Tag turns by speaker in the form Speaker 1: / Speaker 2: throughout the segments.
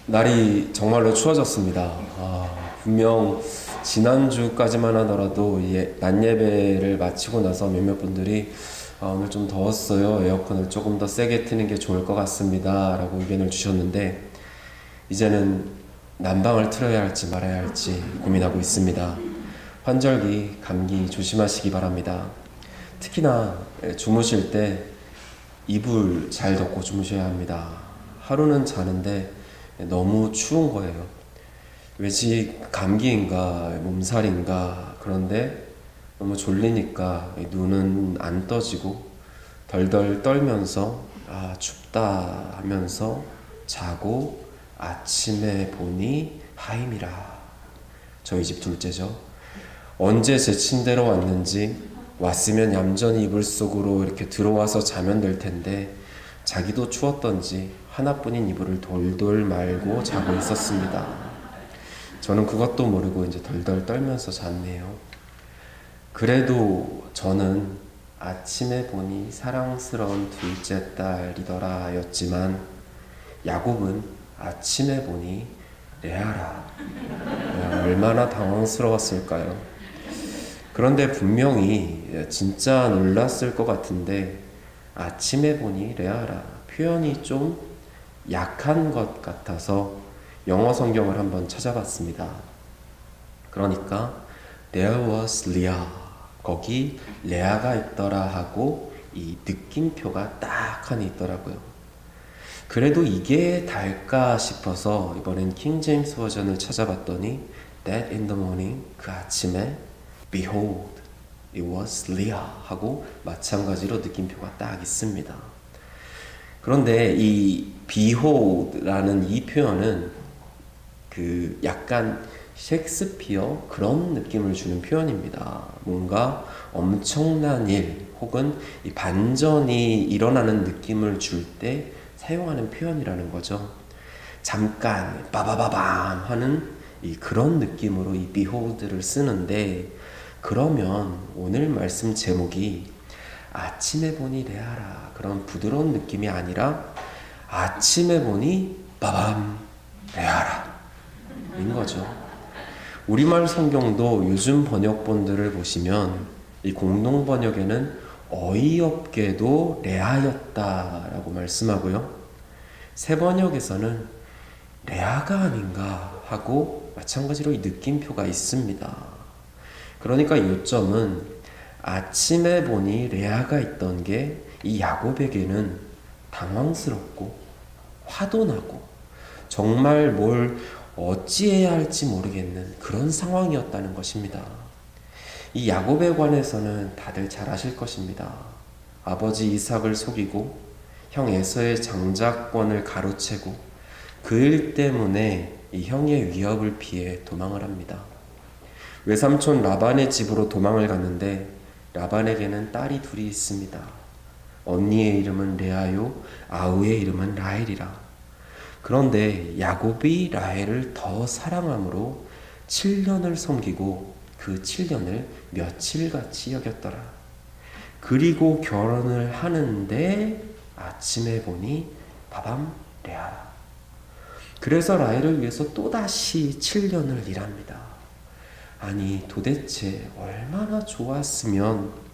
Speaker 1: 날이 정말로 추워졌습니다. 분명 지난주까지만 하더라도 낮 예배를 마치고 나서 몇몇 분들이 오늘 좀 더웠어요. 에어컨을 조금 더 세게 트는 게 좋을 것 같습니다. 라고 의견을 주셨는데 이제는 난방을 틀어야 할지 말아야 할지 고민하고 있습니다. 환절기, 감기 조심하시기 바랍니다. 특히나 주무실 때 이불 잘 덮고 주무셔야 합니다. 하루는 자는데 너무 추운 거예요. 왜지 감기인가 몸살인가 그런데 너무 졸리니까 눈은 안 떠지고 덜덜 떨면서 춥다 하면서 자고 아침에 보니 하임이라. 저희 집 둘째죠. 언제 제 침대로 왔는지 왔으면 얌전히 이불 속으로 이렇게 들어와서 자면 될 텐데 자기도 추웠던지 하나뿐인 이불을 돌돌 말고 자고 있었습니다. 저는 그것도 모르고 이제 덜덜 떨면서 잤네요. 그래도 저는 아침에 보니 사랑스러운 둘째 딸이더라 였지만 야곱은 아침에 보니 레아라. 얼마나 당황스러웠을까요? 그런데 분명히 진짜 놀랐을 것 같은데 아침에 보니 레아라 표현이 좀 약한 것 같아서 영어 성경을 한번 찾아봤습니다. 그러니까 There was Leah, 거기 레아가 있더라 하고 이 느낌표가 딱 하나 있더라고요. 그래도 이게 달까 싶어서 이번엔 킹 제임스 버전을 찾아봤더니 That in the morning, 그 아침에 Behold, it was Leah 하고 마찬가지로 느낌표가 딱 있습니다. 그런데 이 behold라는 이 표현은 그 약간 셰익스피어 그런 느낌을 주는 표현입니다. 뭔가 엄청난 일 혹은 이 반전이 일어나는 느낌을 줄 때 사용하는 표현이라는 거죠. 잠깐 빠바바밤 하는 그런 느낌으로 이 behold를 쓰는데 그러면 오늘 말씀 제목이 아침에 보니 레아라 그런 부드러운 느낌이 아니라 아침에 보니 빠밤 레아라 인 거죠. 우리말 성경도 요즘 번역본들을 보시면 이 공동 번역에는 어이없게도 레아였다라고 말씀하고요. 새 번역에서는 레아가 아닌가 하고 마찬가지로 이 느낌표가 있습니다. 그러니까 요점은 아침에 보니 레아가 있던 게 이 야곱에게는 당황스럽고 화도 나고 정말 뭘 어찌해야 할지 모르겠는 그런 상황이었다는 것입니다. 이 야곱에 관해서는 다들 잘 아실 것입니다. 아버지 이삭을 속이고 형 에서의 장자권을 가로채고 그 일 때문에 이 형의 위협을 피해 도망을 합니다. 외삼촌 라반의 집으로 도망을 갔는데 라반에게는 딸이 둘이 있습니다. 언니의 이름은 레아요, 아우의 이름은 라헬이라. 그런데 야곱이 라헬을 더 사랑함으로 7년을 섬기고 그 7년을 며칠같이 여겼더라. 그리고 결혼을 하는데 아침에 보니 바밤 레아라. 그래서 라헬을 위해서 또다시 7년을 일합니다. 아니 도대체 얼마나 좋았으면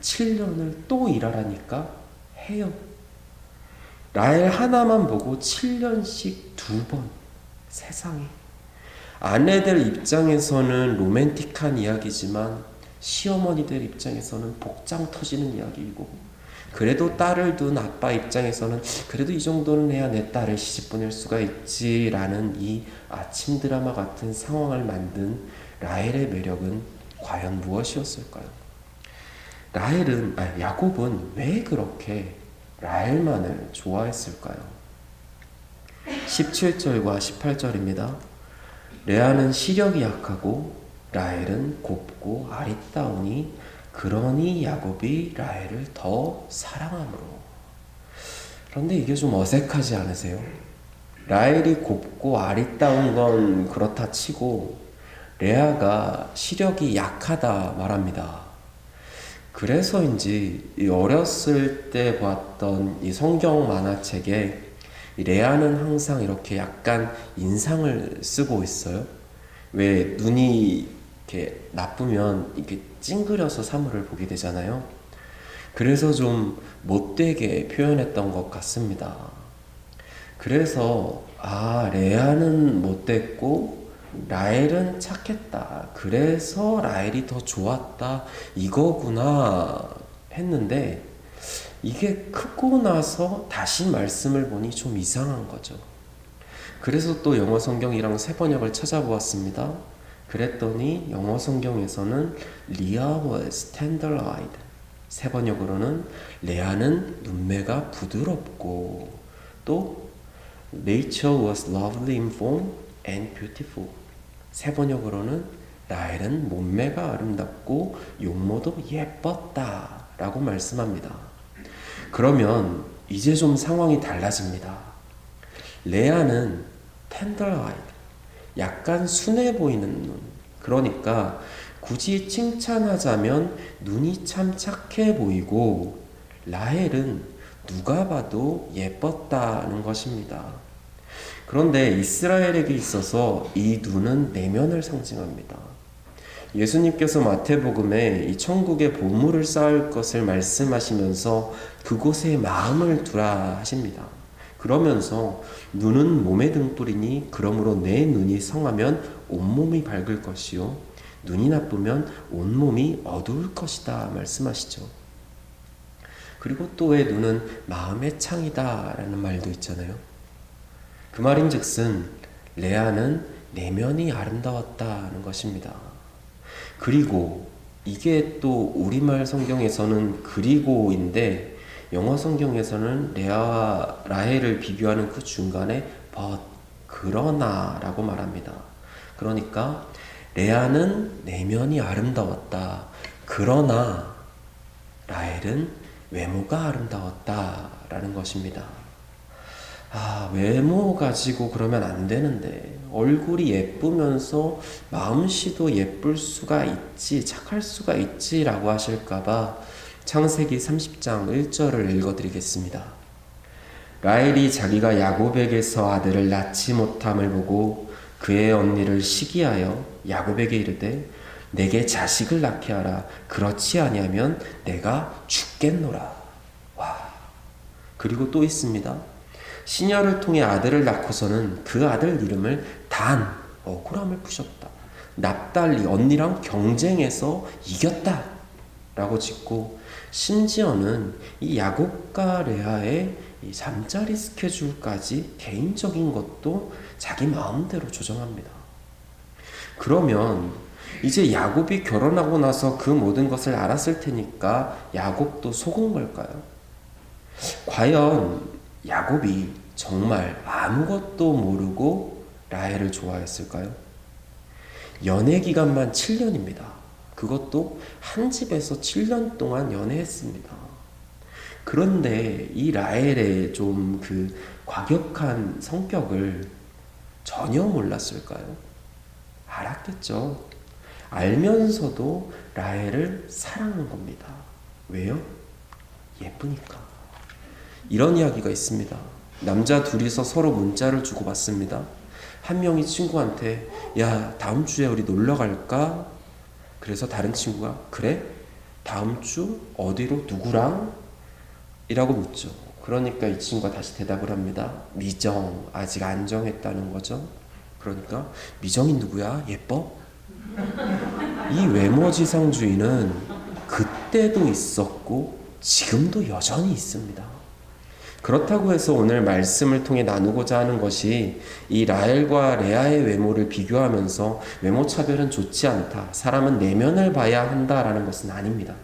Speaker 1: 7년을 또 일하라니까 해요. 라헬 하나만 보고 7년씩 2번. 세상에. 아내들 입장에서는 로맨틱한 이야기지만 시어머니들 입장에서는 복장 터지는 이야기이고 그래도 딸을 둔 아빠 입장에서는 그래도 이 정도는 해야 내 딸을 시집 보낼 수가 있지라는 이 아침 드라마 같은 상황을 만든 라헬의 매력은 과연 무엇이었을까요? 야곱은 왜 그렇게 라헬만을 좋아했을까요? 17절과 18절입니다. 레아는 시력이 약하고 라헬은 곱고 아리따우니 그러니 야곱이 라헬을 더 사랑함으로. 그런데 이게 좀 어색하지 않으세요? 라헬이 곱고 아리따운 건 그렇다 치고 레아가 시력이 약하다 말합니다. 그래서인지 어렸을 때 봤던 이 성경 만화책에 이 레아는 항상 이렇게 약간 인상을 쓰고 있어요. 왜 눈이 이렇게 나쁘면 이렇게 찡그려서 사물을 보게 되잖아요. 그래서 좀 못되게 표현했던 것 같습니다. 그래서 레아는 못됐고 라헬은 착했다. 그래서 라헬이 더 좋았다. 이거구나 했는데 이게 크고 나서 다시 말씀을 보니 좀 이상한 거죠. 그래서 또 영어 성경이랑 새 번역을 찾아보았습니다. 그랬더니 영어 성경에서는 Leah was tender-eyed. 새 번역으로는 레아는 눈매가 부드럽고, 또 Nature was lovely in form and beautiful. 새 번역으로는 라헬은 몸매가 아름답고 용모도 예뻤다 라고 말씀합니다. 그러면 이제 좀 상황이 달라집니다. 레아는 tender-eyed, 약간 순해 보이는 눈. 그러니까 굳이 칭찬하자면 눈이 참 착해 보이고, 라헬은 누가 봐도 예뻤다는 것입니다. 그런데 이스라엘에게 있어서 이 눈은 내면을 상징합니다. 예수님께서 마태복음에 이 천국의 보물을 쌓을 것을 말씀하시면서 그곳에 마음을 두라 하십니다. 그러면서 눈은 몸의 등불이니 그러므로 내 눈이 성하면 온몸이 밝을 것이요 눈이 나쁘면 온몸이 어두울 것이다 말씀하시죠. 그리고 또 왜 눈은 마음의 창이다 라는 말도 있잖아요. 그 말인즉슨 레아는 내면이 아름다웠다는 것입니다. 그리고 이게 또 우리말 성경에서는 그리고인데 영어 성경에서는 레아와 라헬을 비교하는 그 중간에 but, 그러나 라고 말합니다. 그러니까 레아는 내면이 아름다웠다. 그러나 라헬은 외모가 아름다웠다 라는 것입니다. 외모 가지고 그러면 안 되는데, 얼굴이 예쁘면서 마음씨도 예쁠 수가 있지, 착할 수가 있지 라고 하실까봐 창세기 30장 1절을 읽어드리겠습니다. 라헬이 자기가 야곱에게서 아들을 낳지 못함을 보고 그의 언니를 시기하여 야곱에게 이르되 내게 자식을 낳게 하라. 그렇지 아니하면 내가 죽겠노라. 그리고 또 있습니다. 시녀를 통해 아들을 낳고서는 그 아들 이름을 단, 억울함을 푸셨다. 납달리, 언니랑 경쟁해서 이겼다 라고 짓고, 심지어는 이 야곱과 레아의 이 잠자리 스케줄까지 개인적인 것도 자기 마음대로 조정합니다. 그러면 이제 야곱이 결혼하고 나서 그 모든 것을 알았을 테니까 야곱도 속은 걸까요? 과연 야곱이 정말 아무것도 모르고 라헬을 좋아했을까요? 연애 기간만 7년입니다. 그것도 한 집에서 7년 동안 연애했습니다. 그런데 이 라헬의 좀 그 과격한 성격을 전혀 몰랐을까요? 알았겠죠. 알면서도 라헬을 사랑한 겁니다. 왜요? 예쁘니까. 이런 이야기가 있습니다. 남자 둘이서 서로 문자를 주고받습니다. 한 명이 친구한테 야, 다음 주에 우리 놀러 갈까? 그래서 다른 친구가 그래? 다음 주 어디로 누구랑? 이라고 묻죠. 그러니까 이 친구가 다시 대답을 합니다. 미정, 아직 안 정했다는 거죠. 그러니까 미정이 누구야? 예뻐? 이 외모지상주의는 그때도 있었고 지금도 여전히 있습니다. 그렇다고 해서 오늘 말씀을 통해 나누고자 하는 것이 이 라헬과 레아의 외모를 비교하면서 외모 차별은 좋지 않다, 사람은 내면을 봐야 한다라는 것은 아닙니다.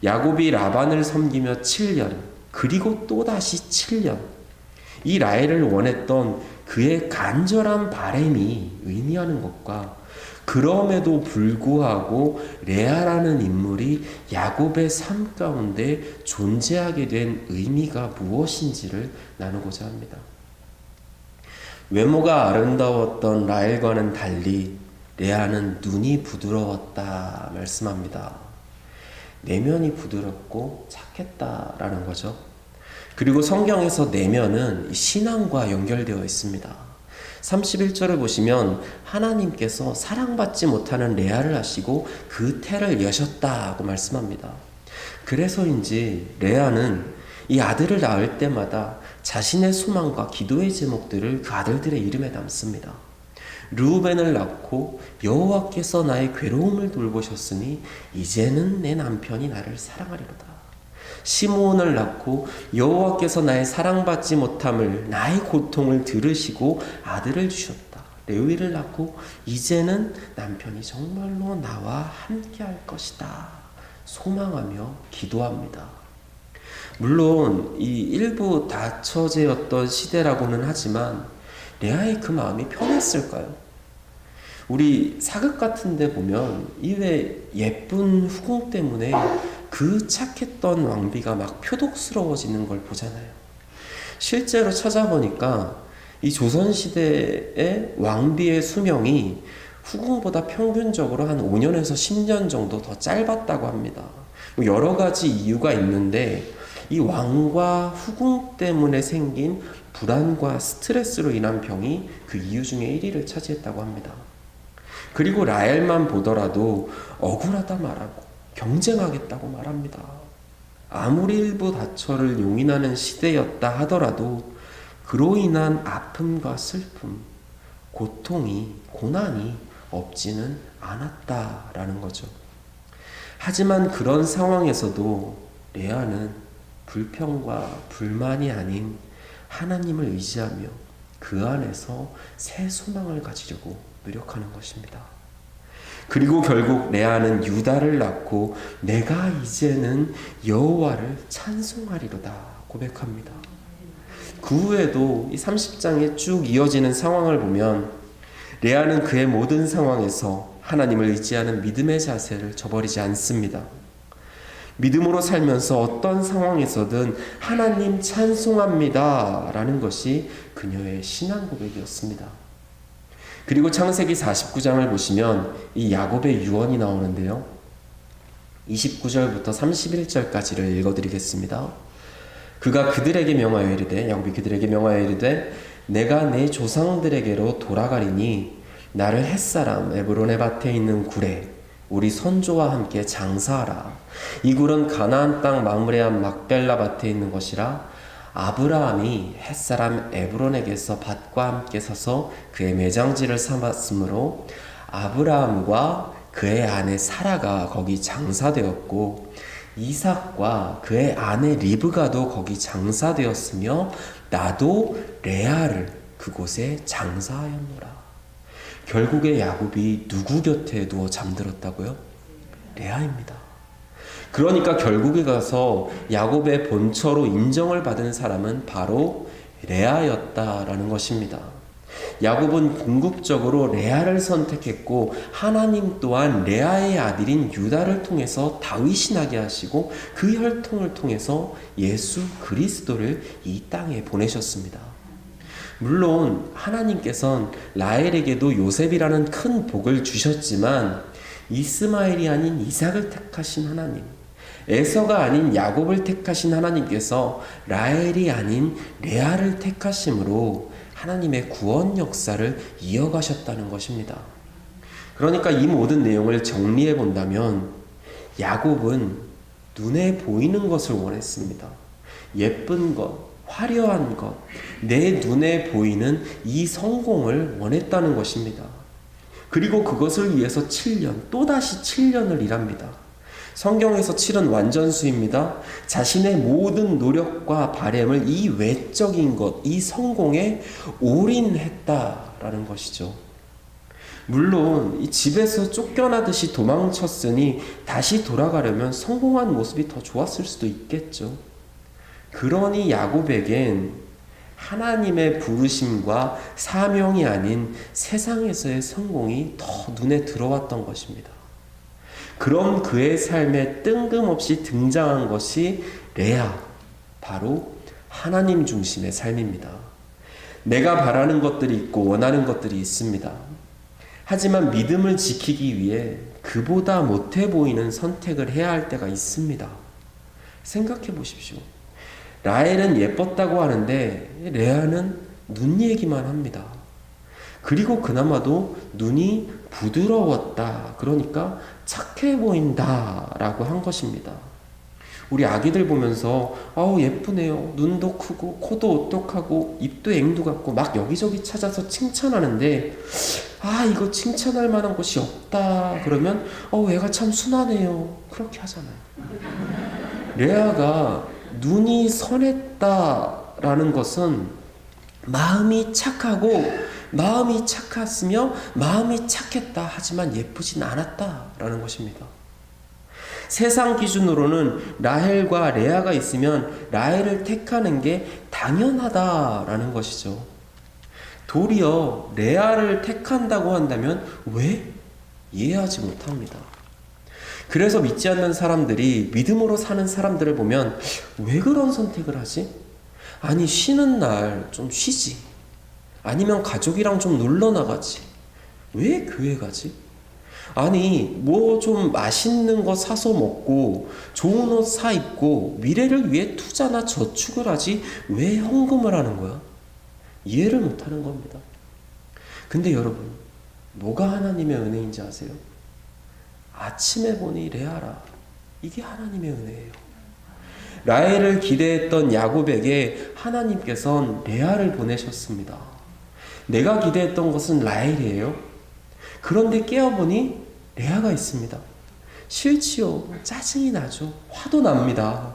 Speaker 1: 야곱이 라반을 섬기며 7년, 그리고 또다시 7년, 이 라헬을 원했던 그의 간절한 바람이 의미하는 것과, 그럼에도 불구하고 레아라는 인물이 야곱의 삶 가운데 존재하게 된 의미가 무엇인지를 나누고자 합니다. 외모가 아름다웠던 라헬과는 달리 레아는 눈이 부드러웠다 말씀합니다. 내면이 부드럽고 착했다라는 거죠. 그리고 성경에서 내면은 신앙과 연결되어 있습니다. 31절을 보시면 하나님께서 사랑받지 못하는 레아를 하시고 그 태를 여셨다고 말씀합니다. 그래서인지 레아는 이 아들을 낳을 때마다 자신의 소망과 기도의 제목들을 그 아들들의 이름에 담습니다. 르우벤을 낳고 여호와께서 나의 괴로움을 돌보셨으니 이제는 내 남편이 나를 사랑하리로다. 시므온을 낳고 여호와께서 나의 사랑받지 못함을 나의 고통을 들으시고 아들을 주셨다. 레위를 낳고 이제는 남편이 정말로 나와 함께할 것이다. 소망하며 기도합니다. 물론 이 일부 다처제였던 시대라고는 하지만 레아의 그 마음이 편했을까요? 우리 사극 같은 데 보면 이외 예쁜 후궁 때문에 그 착했던 왕비가 막 표독스러워지는 걸 보잖아요. 실제로 찾아보니까 이 조선시대의 왕비의 수명이 후궁보다 평균적으로 한 5년에서 10년 정도 더 짧았다고 합니다. 여러 가지 이유가 있는데 이 왕과 후궁 때문에 생긴 불안과 스트레스로 인한 병이 그 이유 중에 1위를 차지했다고 합니다. 그리고 라헬만 보더라도 억울하다 말하고 경쟁하겠다고 말합니다. 아무리 일부 다처를 용인하는 시대였다 하더라도 그로 인한 아픔과 슬픔, 고통이, 고난이 없지는 않았다라는 거죠. 하지만 그런 상황에서도 레아는 불평과 불만이 아닌 하나님을 의지하며 그 안에서 새 소망을 가지려고 노력하는 것입니다. 그리고 결국 레아는 유다를 낳고 내가 이제는 여호와를 찬송하리로다 고백합니다. 그 후에도 이 30장에 쭉 이어지는 상황을 보면 레아는 그의 모든 상황에서 하나님을 의지하는 믿음의 자세를 저버리지 않습니다. 믿음으로 살면서 어떤 상황에서든 하나님 찬송합니다 라는 것이 그녀의 신앙 고백이었습니다. 그리고 창세기 49장을 보시면 이 야곱의 유언이 나오는데요. 29절부터 31절까지를 읽어드리겠습니다. 그가 그들에게 명하여 이르되, 야곱이 그들에게 명하여 이르되 내가 내 조상들에게로 돌아가리니 나를 햇사람 에브론의 밭에 있는 굴에 우리 선조와 함께 장사하라. 이 굴은 가나안 땅 마므레 앞 막벨라 밭에 있는 것이라. 아브라함이 햇사람 에브론에게서 밭과 함께 사서 그의 매장지를 삼았으므로 아브라함과 그의 아내 사라가 거기 장사되었고 이삭과 그의 아내 리브가도 거기 장사되었으며 나도 레아를 그곳에 장사하였노라. 결국에 야곱이 누구 곁에 누워 잠들었다고요? 레아입니다. 그러니까 결국에 가서 야곱의 본처로 인정을 받은 사람은 바로 레아였다라는 것입니다. 야곱은 궁극적으로 레아를 선택했고 하나님 또한 레아의 아들인 유다를 통해서 다윗이 나게 하시고 그 혈통을 통해서 예수 그리스도를 이 땅에 보내셨습니다. 물론 하나님께서는 라헬에게도 요셉이라는 큰 복을 주셨지만 이스마엘이 아닌 이삭을 택하신 하나님, 에서가 아닌 야곱을 택하신 하나님께서 라헬이 아닌 레아를 택하심으로 하나님의 구원 역사를 이어가셨다는 것입니다. 그러니까 이 모든 내용을 정리해 본다면 야곱은 눈에 보이는 것을 원했습니다. 예쁜 것, 화려한 것, 내 눈에 보이는 이 성공을 원했다는 것입니다. 그리고 그것을 위해서 7년, 또다시 7년을 일합니다. 성경에서 7은 완전수입니다. 자신의 모든 노력과 바램을 이 외적인 것, 이 성공에 올인했다라는 것이죠. 물론 이 집에서 쫓겨나듯이 도망쳤으니 다시 돌아가려면 성공한 모습이 더 좋았을 수도 있겠죠. 그러니 야곱에겐 하나님의 부르심과 사명이 아닌 세상에서의 성공이 더 눈에 들어왔던 것입니다. 그럼 그의 삶에 뜬금없이 등장한 것이 레아, 바로 하나님 중심의 삶입니다. 내가 바라는 것들이 있고 원하는 것들이 있습니다. 하지만 믿음을 지키기 위해 그보다 못해 보이는 선택을 해야 할 때가 있습니다. 생각해 보십시오. 라헬은 예뻤다고 하는데 레아는 눈 얘기만 합니다. 그리고 그나마도 눈이 부드러웠다. 그러니까 착해 보인다라고 한 것입니다. 우리 아기들 보면서 예쁘네요. 눈도 크고 코도 오똑하고 입도 앵두 같고 막 여기저기 찾아서 칭찬하는데 이거 칭찬할 만한 곳이 없다. 그러면 애가 참 순하네요. 그렇게 하잖아요. 레아가 눈이 선했다라는 것은 마음이 착하고 마음이 착했으며 마음이 착했다. 하지만 예쁘진 않았다라는 것입니다. 세상 기준으로는 라헬과 레아가 있으면 라헬을 택하는 게 당연하다라는 것이죠. 도리어 레아를 택한다고 한다면 왜? 이해하지 못합니다. 그래서 믿지 않는 사람들이 믿음으로 사는 사람들을 보면 왜 그런 선택을 하지? 아니 쉬는 날 좀 쉬지. 아니면 가족이랑 좀 놀러 나가지. 왜 교회 가지? 아니 뭐 좀 맛있는 거 사서 먹고 좋은 옷 사 입고 미래를 위해 투자나 저축을 하지 왜 헌금을 하는 거야? 이해를 못하는 겁니다. 근데 여러분, 뭐가 하나님의 은혜인지 아세요? 아침에 보니 레아라. 이게 하나님의 은혜예요. 라헬을 기대했던 야곱에게 하나님께서는 레아를 보내셨습니다. 내가 기대했던 것은 라헬이에요. 그런데 깨어보니 레아가 있습니다. 싫지요. 짜증이 나죠. 화도 납니다.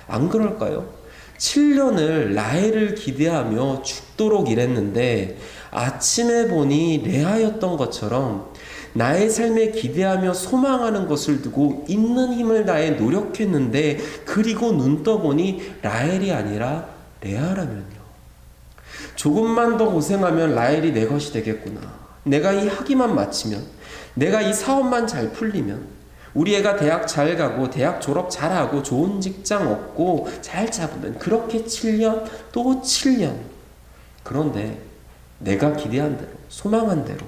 Speaker 1: 안 그럴까요? 7년을 라헬을 기대하며 죽도록 일했는데 아침에 보니 레아였던 것처럼 나의 삶에 기대하며 소망하는 것을 두고 있는 힘을 다해 노력했는데 그리고 눈 떠보니 라헬이 아니라 레아라면요. 조금만 더 고생하면 라헬이 내 것이 되겠구나. 내가 이 학위만 마치면, 내가 이 사업만 잘 풀리면, 우리 애가 대학 잘 가고 대학 졸업 잘하고 좋은 직장 얻고 잘 잡으면 그렇게 7년 또 7년. 그런데 내가 기대한 대로 소망한 대로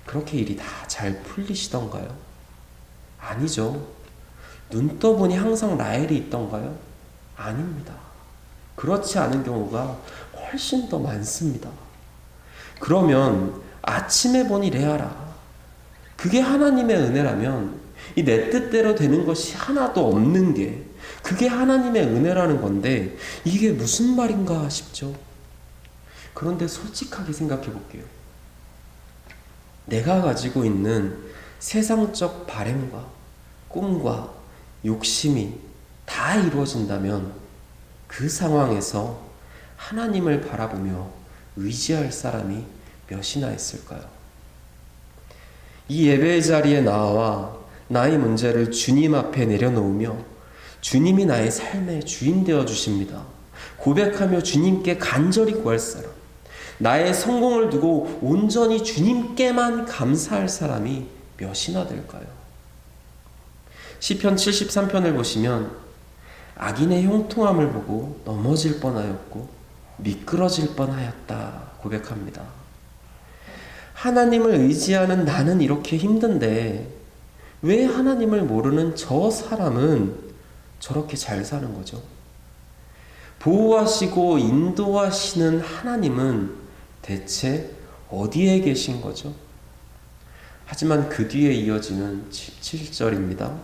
Speaker 1: 그렇게 일이 다 잘 풀리시던가요? 아니죠. 눈 떠보니 항상 라헬이 있던가요? 아닙니다. 그렇지 않은 경우가 훨씬 더 많습니다. 그러면 아침에 보니 레아라. 그게 하나님의 은혜라면 이 내 뜻대로 되는 것이 하나도 없는 게 그게 하나님의 은혜라는 건데 이게 무슨 말인가 싶죠. 그런데 솔직하게 생각해 볼게요. 내가 가지고 있는 세상적 바램과 꿈과 욕심이 다 이루어진다면 그 상황에서 하나님을 바라보며 의지할 사람이 몇이나 있을까요? 이 예배의 자리에 나와 나의 문제를 주님 앞에 내려놓으며 주님이 나의 삶의 주인 되어 주십니다. 고백하며 주님께 간절히 구할 사람, 나의 성공을 두고 온전히 주님께만 감사할 사람이 몇이나 될까요? 시편 73편을 보시면 악인의 형통함을 보고 넘어질 뻔하였고 미끄러질 뻔하였다 고백합니다. 하나님을 의지하는 나는 이렇게 힘든데 왜 하나님을 모르는 저 사람은 저렇게 잘 사는 거죠? 보호하시고 인도하시는 하나님은 대체 어디에 계신 거죠? 하지만 그 뒤에 이어지는 17절입니다.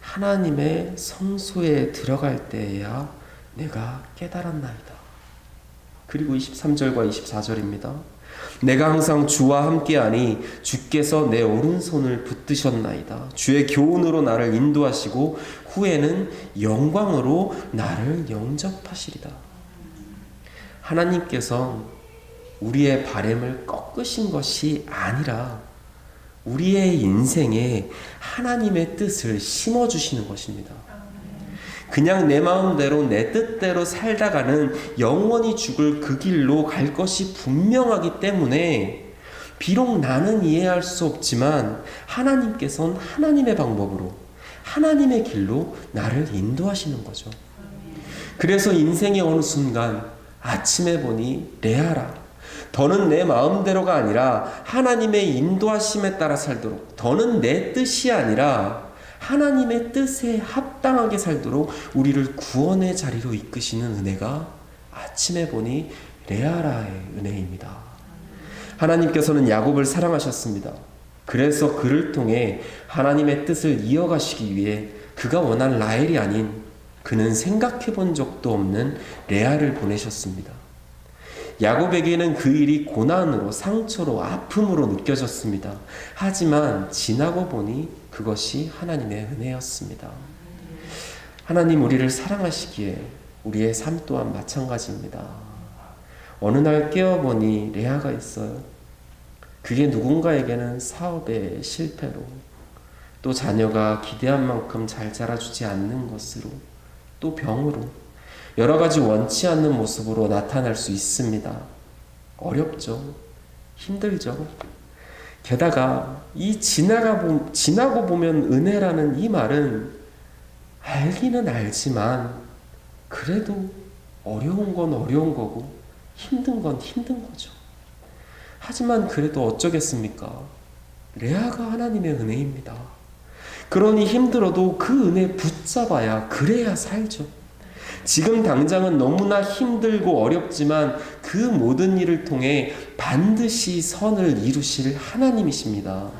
Speaker 1: 하나님의 성소에 들어갈 때에야 내가 깨달았나이다. 그리고 23절과 24절입니다. 내가 항상 주와 함께하니 주께서 내 오른손을 붙드셨나이다. 주의 교훈으로 나를 인도하시고 후에는 영광으로 나를 영접하시리다. 하나님께서 우리의 바램을 꺾으신 것이 아니라 우리의 인생에 하나님의 뜻을 심어주시는 것입니다. 그냥 내 마음대로 내 뜻대로 살다가는 영원히 죽을 그 길로 갈 것이 분명하기 때문에 비록 나는 이해할 수 없지만 하나님께서는 하나님의 방법으로 하나님의 길로 나를 인도하시는 거죠. 그래서 인생의 어느 순간 아침에 보니 레아라, 더는 내 마음대로가 아니라 하나님의 인도하심에 따라 살도록, 더는 내 뜻이 아니라 하나님의 뜻에 합당하게 살도록 우리를 구원의 자리로 이끄시는 은혜가 아침에 보니 레아라의 은혜입니다. 하나님께서는 야곱을 사랑하셨습니다. 그래서 그를 통해 하나님의 뜻을 이어가시기 위해 그가 원한 라헬이 아닌 그는 생각해 본 적도 없는 레아를 보내셨습니다. 야곱에게는 그 일이 고난으로, 상처로, 아픔으로 느껴졌습니다. 하지만 지나고 보니 그것이 하나님의 은혜였습니다. 하나님 우리를 사랑하시기에 우리의 삶 또한 마찬가지입니다. 어느 날 깨어보니 레아가 있어요. 그게 누군가에게는 사업의 실패로, 또 자녀가 기대한 만큼 잘 자라주지 않는 것으로, 또 병으로, 여러 가지 원치 않는 모습으로 나타날 수 있습니다. 어렵죠. 힘들죠. 게다가 이 지나고 보면 은혜라는 이 말은 알기는 알지만 그래도 어려운 건 어려운 거고 힘든 건 힘든 거죠. 하지만 그래도 어쩌겠습니까? 레아가 하나님의 은혜입니다. 그러니 힘들어도 그 은혜 붙잡아야 그래야 살죠. 지금 당장은 너무나 힘들고 어렵지만 그 모든 일을 통해 반드시 선을 이루실 하나님이십니다.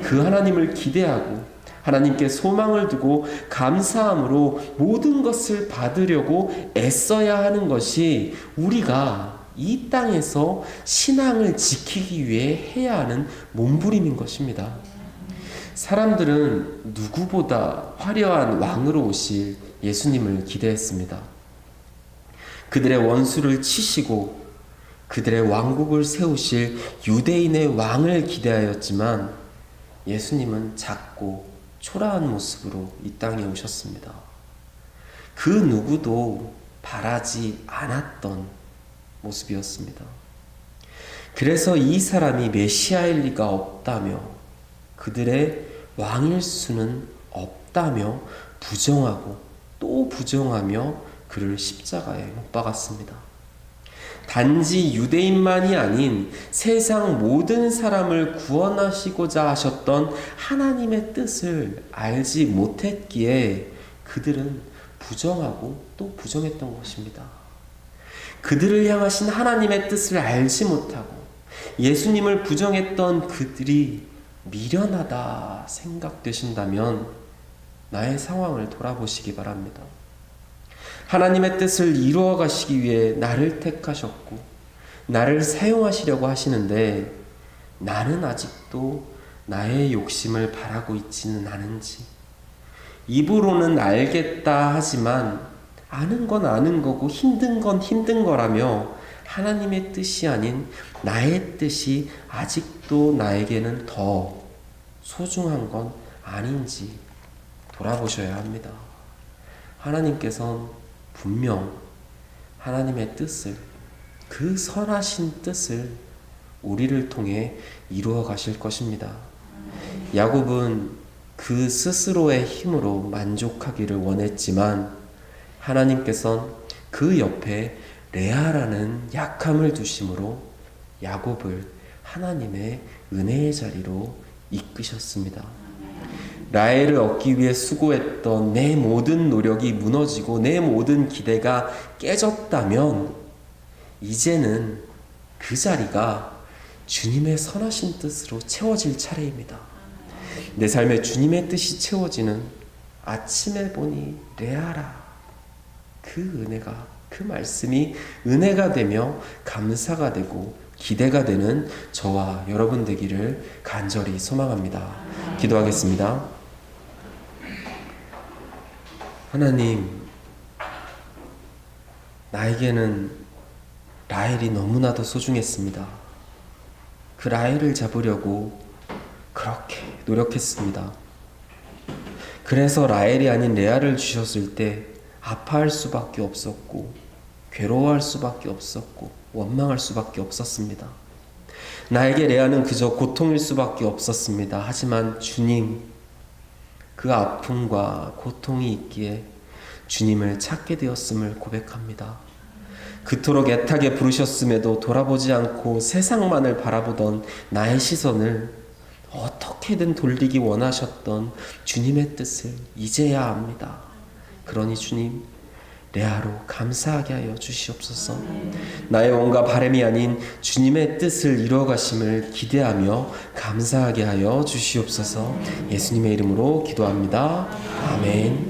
Speaker 1: 그 하나님을 기대하고 하나님께 소망을 두고 감사함으로 모든 것을 받으려고 애써야 하는 것이 우리가 이 땅에서 신앙을 지키기 위해 해야 하는 몸부림인 것입니다. 사람들은 누구보다 화려한 왕으로 오실 예수님을 기대했습니다. 그들의 원수를 치시고 그들의 왕국을 세우실 유대인의 왕을 기대하였지만 예수님은 작고 초라한 모습으로 이 땅에 오셨습니다. 그 누구도 바라지 않았던 모습이었습니다. 그래서 이 사람이 메시아일 리가 없다며 그들의 왕일 수는 없다며 부정하고 또 부정하며 그를 십자가에 못 박았습니다. 단지 유대인만이 아닌 세상 모든 사람을 구원하시고자 하셨던 하나님의 뜻을 알지 못했기에 그들은 부정하고 또 부정했던 것입니다. 그들을 향하신 하나님의 뜻을 알지 못하고 예수님을 부정했던 그들이 미련하다 생각되신다면 나의 상황을 돌아보시기 바랍니다. 하나님의 뜻을 이루어 가시기 위해 나를 택하셨고 나를 사용하시려고 하시는데 나는 아직도 나의 욕심을 바라고 있지는 않은지, 입으로는 알겠다 하지만 아는 건 아는 거고 힘든 건 힘든 거라며 하나님의 뜻이 아닌 나의 뜻이 아직도 나에게는 더 소중한 건 아닌지 돌아보셔야 합니다. 하나님께서는 분명 하나님의 뜻을, 그 선하신 뜻을 우리를 통해 이루어 가실 것입니다. 야곱은 그 스스로의 힘으로 만족하기를 원했지만 하나님께서는 그 옆에 레아라는 약함을 두심으로 야곱을 하나님의 은혜의 자리로 이끄셨습니다. 라헬을 얻기 위해 수고했던 내 모든 노력이 무너지고 내 모든 기대가 깨졌다면 이제는 그 자리가 주님의 선하신 뜻으로 채워질 차례입니다. 내 삶에 주님의 뜻이 채워지는 아침에 보니 레아라, 그 은혜가, 그 말씀이 은혜가 되며 감사가 되고 기대가 되는 저와 여러분 되기를 간절히 소망합니다. 기도하겠습니다. 하나님, 나에게는 라헬이 너무나도 소중했습니다. 그 라헬을 잡으려고 그렇게 노력했습니다. 그래서 라헬이 아닌 레아를 주셨을 때 아파할 수밖에 없었고 괴로워할 수밖에 없었고 원망할 수밖에 없었습니다. 나에게 레아는 그저 고통일 수밖에 없었습니다. 하지만 주님, 그 아픔과 고통이 있기에 주님을 찾게 되었음을 고백합니다. 그토록 애타게 부르셨음에도 돌아보지 않고 세상만을 바라보던 나의 시선을 어떻게든 돌리기 원하셨던 주님의 뜻을 이제야 압니다. 그러니 주님, 레아로 감사하게 하여 주시옵소서. 나의 원과 바람이 아닌 주님의 뜻을 이루어가심을 기대하며 감사하게 하여 주시옵소서. 예수님의 이름으로 기도합니다. 아멘.